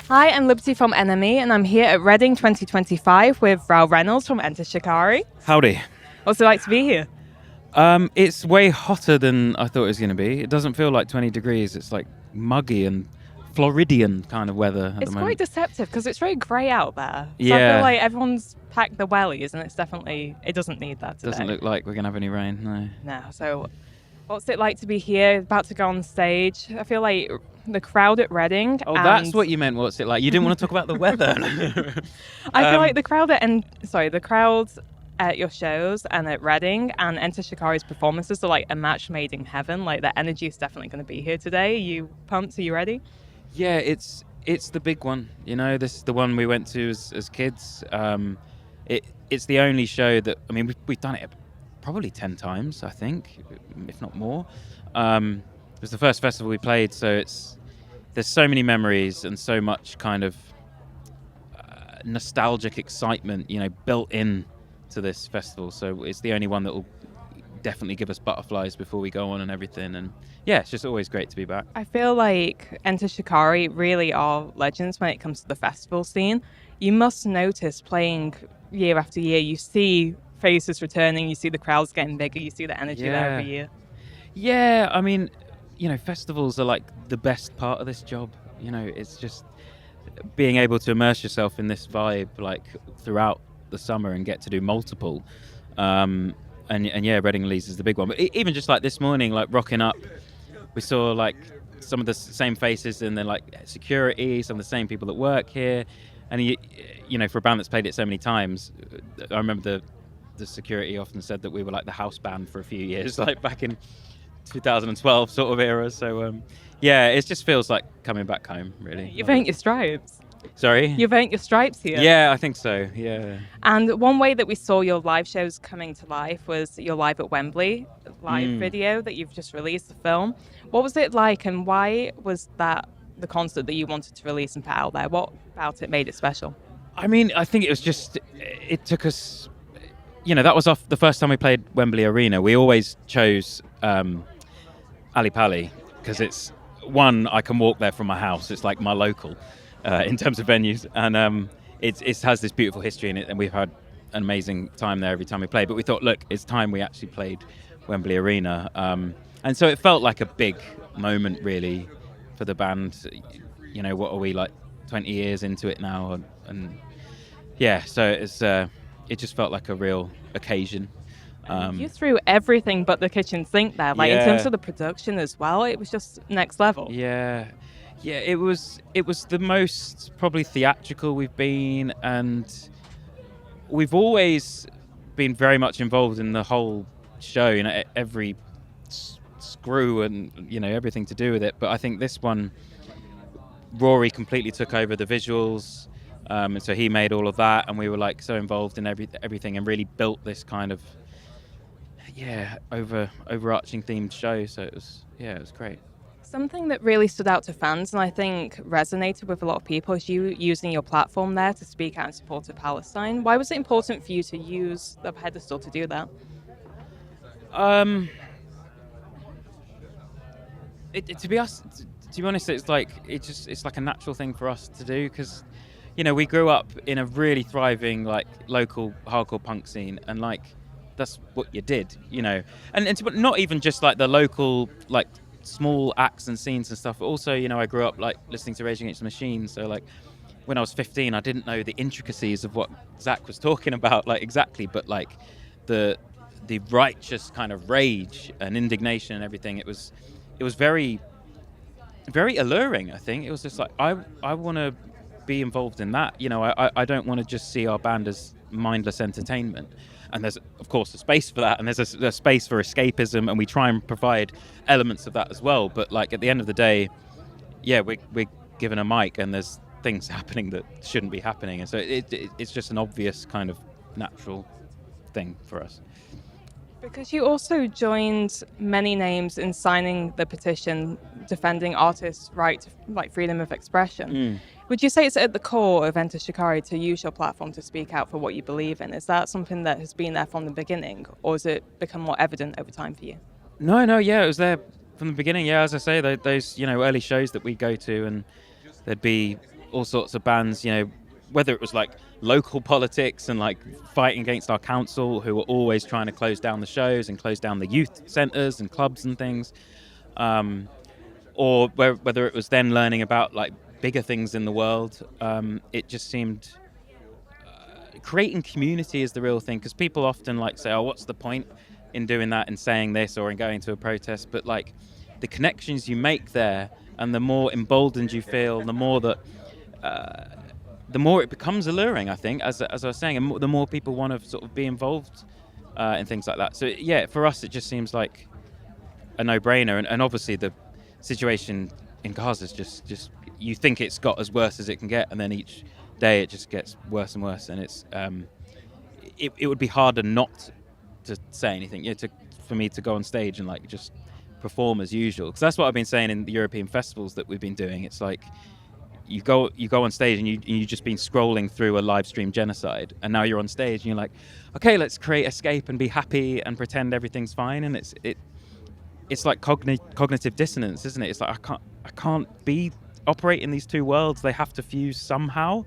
Hi, I'm Liberty from NME, and I'm here at Reading 2025 with Rou Reynolds from Enter Shikari. Howdy. What's it like to be here? It's way hotter than I thought it was going to be. It doesn't feel like 20 degrees. It's like muggy and Floridian kind of weather at It's the moment. quite deceptive because it's very grey out there. So I Yeah. feel like everyone's packed the wellies, and it doesn't need that today. Doesn't look like we're going to have any rain, no. No. So what's it like to be here, about to go on stage? I feel like the crowd at Reading. Oh, that's what you meant, what's it like? You didn't want to talk about the weather. I feel like the crowd at your shows and at Reading and Enter Shikari's performances are like a match made in heaven. Like the energy is definitely going to be here today. Are you pumped? Are you ready? Yeah, it's the big one. You know, this is the one we went to as kids. It's the only show that, I mean, we've done it probably 10 times, I think, if not more. It was the first festival we played, so there's so many memories and so much kind of nostalgic excitement, you know, built in to this festival. So it's the only one that will definitely give us butterflies before we go on and everything. And yeah, it's just always great to be back. I feel like Enter Shikari really are legends when it comes to the festival scene. You must notice playing year after year, you see faces returning, you see the crowds getting bigger, you see the energy there every year. Yeah, I mean, you know, festivals are like the best part of this job. You know, it's just being able to immerse yourself in this vibe like throughout the summer and get to do multiple. And yeah, Reading Leeds is the big one. But even just like this morning, like rocking up, we saw like some of the same faces and then like security, some of the same people that work here. And you know, for a band that's played it so many times, I remember the security often said that we were like the house band for a few years, like back in 2012 sort of era. So yeah, it just feels like coming back home, really. You've earned your stripes. Sorry? You've earned your stripes here. Yeah, I think so, yeah. And one way that we saw your live shows coming to life was your Live at Wembley live video that you've just released, the film. What was it like, and why was that the concert that you wanted to release and put out there? What about it made it special? I mean, I think it took us, you know, that was the first time we played Wembley Arena. We always chose Ali Pali because it's one, I can walk there from my house. It's like my local in terms of venues, and it has this beautiful history in it, and we've had an amazing time there every time we play. But we thought, look, it's time we actually played Wembley Arena, and so it felt like a big moment really for the band. You know, what are we, like 20 years into it now, and yeah, so it just felt like a real occasion. You threw everything but the kitchen sink there, like in Yeah. terms of the production as well. It was just next level. Yeah, it was the most probably theatrical we've been, and we've always been very much involved in the whole show, you know, every screw and, you know, everything to do with it. But I think this one, Rory completely took over the visuals, and so he made all of that, and we were like so involved in everything and really built this kind of overarching themed show. So it was great. Something that really stood out to fans and I think resonated with a lot of people is you using your platform there to speak out in support of Palestine. Why was it important for you to use the pedestal to do that? To be honest, it's like a natural thing for us to do because, you know, we grew up in a really thriving like local hardcore punk scene, and like that's what you did, you know, and not even just like the local like small acts and scenes and stuff, but also, you know, I grew up like listening to Rage Against the Machine, so like when I was 15 I didn't know the intricacies of what Zach was talking about like exactly, but like the righteous kind of rage and indignation and everything, it was very, very alluring. I think it was just like I want to be involved in that, you know. I don't want to just see our band as mindless entertainment, and there's of course a space for that, and there's a space for escapism, and we try and provide elements of that as well. But like at the end of the day, yeah, we're given a mic and there's things happening that shouldn't be happening, and so it's just an obvious kind of natural thing for us. Because you also joined many names in signing the petition defending artists' right to like freedom of expression. Would you say it's at the core of Enter Shikari to use your platform to speak out for what you believe in? Is that something that has been there from the beginning, or has it become more evident over time for you? No, yeah, it was there from the beginning. Yeah, as I say, those, you know, early shows that we go to, and there'd be all sorts of bands, whether it was like local politics and like fighting against our council, who were always trying to close down the shows and close down the youth centres and clubs and things, or whether it was then learning about like bigger things in the world. It just seemed creating community is the real thing, because people often like say, oh, what's the point in doing that and saying this or in going to a protest? But like the connections you make there, and the more emboldened you feel, the more that the more it becomes alluring, I think, as I was saying, and the more people want to sort of be involved in things like that. So yeah, for us it just seems like a no-brainer, and obviously the situation in Gaza is just you think it's got as worse as it can get, and then each day it just gets worse and worse, and it's it would be harder not to say anything, for me to go on stage and like just perform as usual, because that's what I've been saying in the European festivals that we've been doing. It's like you go on stage and you've just been scrolling through a live stream genocide, and now you're on stage and you're like, okay, let's create escape and be happy and pretend everything's fine. And it's like cognitive dissonance, isn't it? It's like I can't operate in these two worlds. They have to fuse somehow.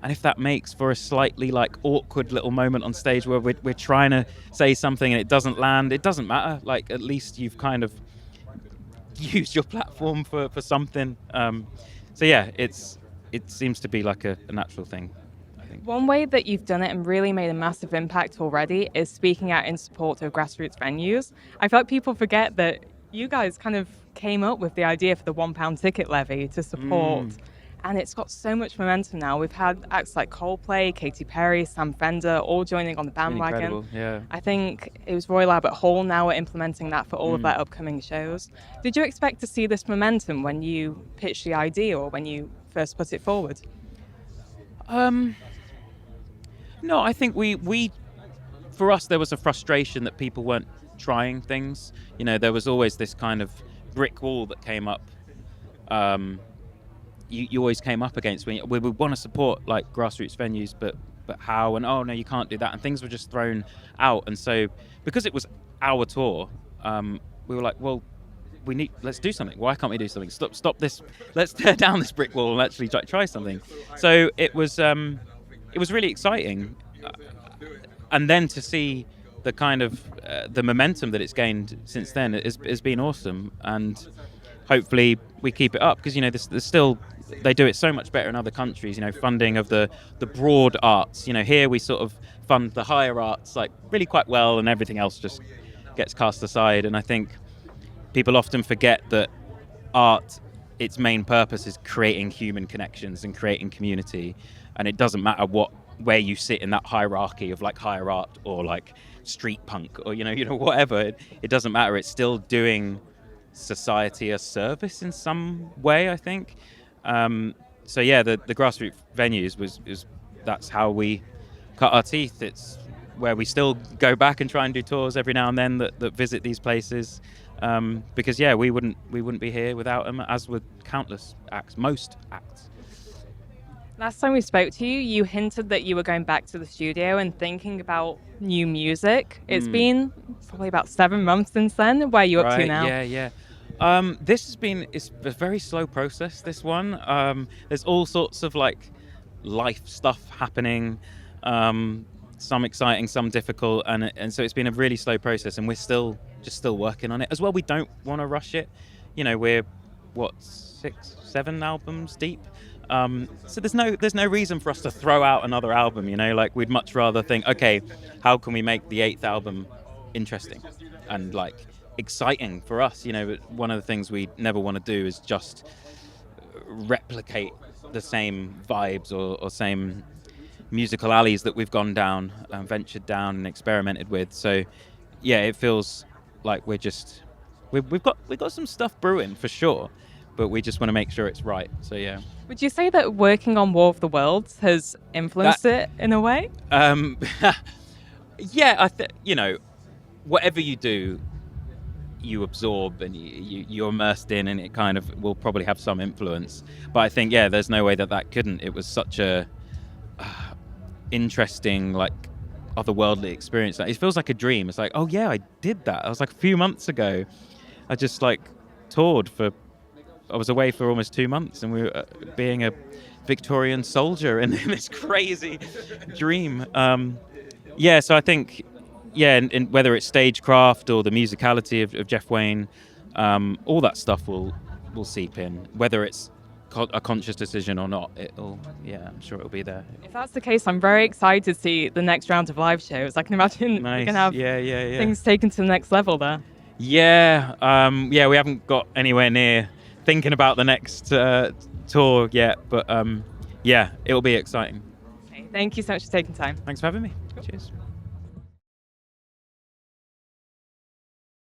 And if that makes for a slightly like awkward little moment on stage where we're trying to say something and it doesn't land, it doesn't matter. Like, at least you've kind of used your platform for something. So yeah, it seems to be like a natural thing, I think. One way that you've done it and really made a massive impact already is speaking out in support of grassroots venues. I feel like people forget that you guys kind of came up with the idea for the £1 ticket levy to support, and it's got so much momentum now. We've had acts like Coldplay, Katy Perry, Sam Fender all joining on the bandwagon. Incredible, yeah. I think it was Royal Albert Hall now are implementing that for all of their upcoming shows. Did you expect to see this momentum when you pitched the idea or when you first put it forward? No, I think we for us there was a frustration that people weren't trying things. There was always this kind of brick wall that came up. You always came up against when we want to support like grassroots venues, but how? And oh no, you can't do that. And things were just thrown out. And so because it was our tour, we were like, well, let's do something. Why can't we do something? Stop this. Let's tear down this brick wall and actually try something. So it was really exciting. And then to see the kind of the momentum that it's gained since then has been awesome. And hopefully we keep it up, because there's still, they do it so much better in other countries. Funding of the broad arts. Here we sort of fund the higher arts like really quite well, and everything else just gets cast aside. And I think people often forget that art, its main purpose is creating human connections and creating community, and it doesn't matter where you sit in that hierarchy of like higher art or like street punk or whatever. It doesn't matter. It's still doing society a service in some way, I think. So yeah, the grassroots venues that's how we cut our teeth. It's where we still go back and try and do tours every now and then that visit these places, because yeah, we wouldn't be here without them, as with most acts. Last time we spoke to you, you hinted that you were going back to the studio and thinking about new music. It's been probably about 7 months since then. Where are you up to now? Yeah. It's a very slow process, this one. There's all sorts of like life stuff happening, some exciting, some difficult, and so it's been a really slow process, and we're still working on it as well. We don't want to rush it. We're 6, 7 albums deep. So there's no reason for us to throw out another album, like we'd much rather think, okay, how can we make the 8th album interesting and like exciting for us? One of the things we never want to do is just replicate the same vibes or same musical alleys that we've gone down and ventured down and experimented with. So yeah, it feels like we've got some stuff brewing for sure, but we just want to make sure it's right. So yeah. Would you say that working on War of the Worlds has influenced it in a way? Yeah, whatever you do, you absorb and you're immersed in, and it kind of will probably have some influence. But I think, yeah, there's no way that couldn't. It was such a interesting, like, otherworldly experience. It feels like a dream. It's like, oh yeah, I did that. I was like a few months ago. I just like toured I was away for almost 2 months, and we were being a Victorian soldier in this crazy dream. So I think, and whether it's stagecraft or the musicality of Jeff Wayne, all that stuff will seep in. Whether it's a conscious decision or not, I'm sure it'll be there. If that's the case, I'm very excited to see the next round of live shows. I can imagine Nice. we can have things taken to the next level there. We haven't got anywhere near thinking about the next tour yet, but it'll be exciting. Okay, thank you so much for taking time. Thanks for having me. Cheers.